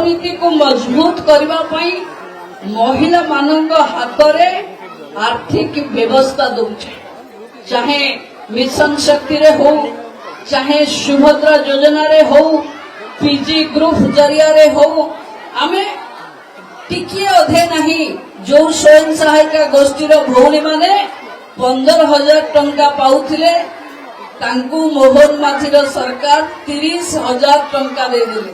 अर्थनीति को मजबूत करने महिला मानक हाथ में आर्थिक व्यवस्था दूचे, चाहे मिशन शक्ति रे हो, चाहे सुभद्रा योजना रे हो, पीजी ग्रुप जरिया रे हो, आमे टिकिए अधे नहीं जो स्वयं सहायिका गोष्ठीर भौणी माने 15,000 टंका पाउथिले तांकू मोहन माझीर सरकार 30,000 टंका दे दिले।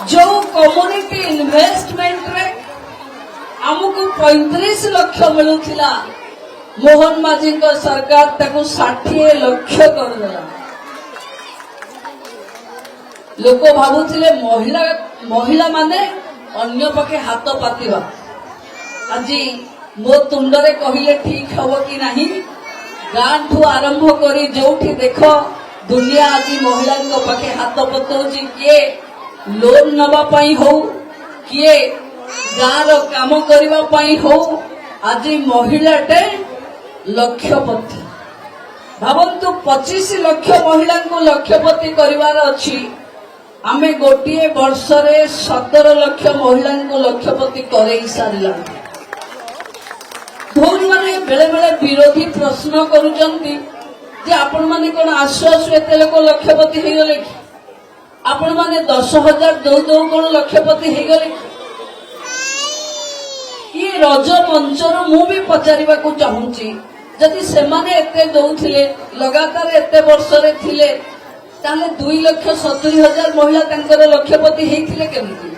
जो कम्युनिटी इन्वेस्टमेंट रे आमको 35 लाख मिलुथिला मोहन माझी को सरकार ताकू 60 लाख कर देला। लोक भाबुथिले महिला माने अन्य पके हाथ पातिबा। आज मो तुंडरे कहिले ठीक हबो कि नाही, गां ठू आरंभ करी जोठी देखो दुनिया आज महिला पाखे हाथ पतौची, किए लोन नबा पाई हो, किए गाँव काम करबा पाई हो, आज महिलाटे लक्षपति। भावंतु 25 लाख महिला को लक्षपति करिवार अछि, आमे गोटे वर्ष रे 17 लाख महिला को लक्षपति करई सारिला। भौणी माने बेले बेले विरोधी प्रश्न करूचंती जे आपण माने कोन आसु आसु एते लोक लक्षपति हे गले कि, आपण माने 10,000 दौ दौ कोन लक्षपति हे गले कि। ये रज मंचर मु भी पचारिबा को चाहूची, जदि से माने एते दौथिले लगातार एते वर्ष रे थिले ताले 2,70,000 महिला तांकर लक्षपति हेथिले केमिति।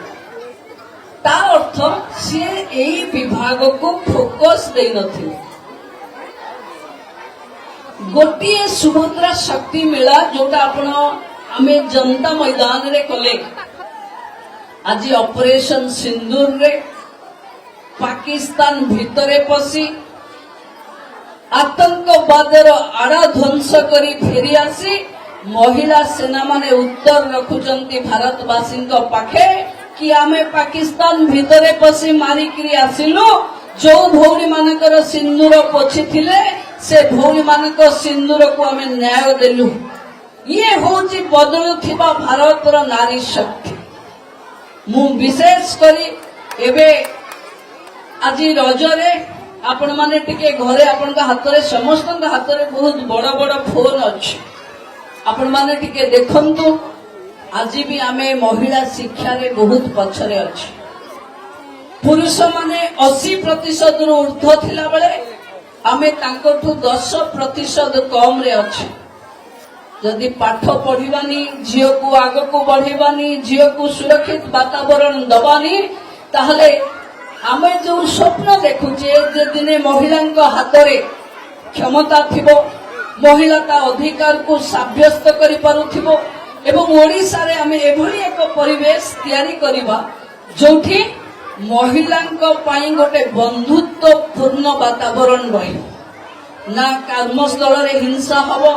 ता अर्थ सी एई विभाग को फोकस दे नथिले। गोटिए सुभद्रा शक्ति मेला जोटा आपण आमे जनता मैदान रे कले, आज ऑपरेशन सिंदूर रे पाकिस्तान भितरे पसी आतंकवादर आड़ा ध्वंस करी फेरी आसी महिला सेना माने उत्तर रखुचंती भारतवासी पाखे कि आमे पाकिस्तान भितरे पसी मारिकी आसिलु। जो भौणी मानकर सिंदूर पोछि थिले से भौणी मानक सिंदूर को आमे न्याय देलु। ये होची बदलुथिबा भारतर नारी शक्ति। मु विशेष करी एबे आज रजरे आपण माने टिके घरे आपण हाथ रे समस्त हाथ रे बहुत बड़ बड़ फोन अछि, आपण माने टिके देखंतु। आज भी आमे महिला शिक्षा रे बहुत पछरे अछि। पुरुष माने 80% रु ऊर्ध्व थिला बेले आमे तांकोठु 10% कम रे अछि। जदि पाठ पढ़िबानी, झियो को आग को बढ़िबानी, झियो को सुरक्षित वातावरण दबानी, ताहले आमे जो स्वप्न देखुचे जे दिने महिला हाथ रे क्षमता थिबो, महिला ता अधिकार को साब्यस्त करि पारुथिबो एवं ओडिसा रे आमे एभली एक परिवेश तैयारी करिबा जोठी महिलांको पाई गोटे बंधुत्वपूर्ण वातावरण रही। ना कर्मस्थल रे हिंसा हबो,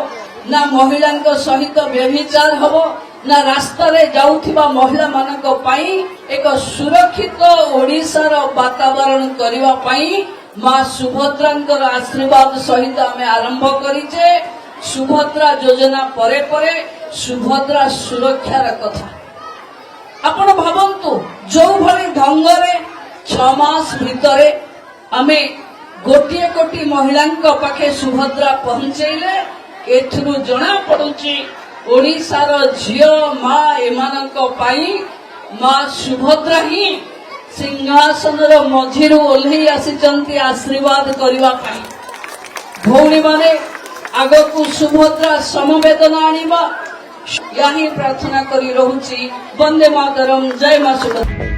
ना महिलांको सहित व्यभिचार हबो, ना रास्ता रे जाउथिबा महिला मानक पाई एक सुरक्षित ओडिसा रो वातावरण करिवा पाई मां सुभद्रांकर आशीर्वाद सहित आमे आरंभ करिचे। सुभद्रा योजना परे परे सुभद्रा सुरक्षार कथा आपण भावंतु। जो भली ढंग रे 6 मास भितरे आमे गोटिए कोटी महिलांक पाखे सुभद्रा पहुंचेले, एथुरु जणा पडुची ओडिसार झियो मा एमानक पाई मां सुभद्रा ही सिंहासन रो मझिरु ओल्ही आसीचंती आशीर्वाद करिवा पाई। भौणी माने आगकू सुभद्रा समवेदना आनिबा, यही प्रार्थना करी रहुची। वंदे मातरम, जय मां सुभद्रा।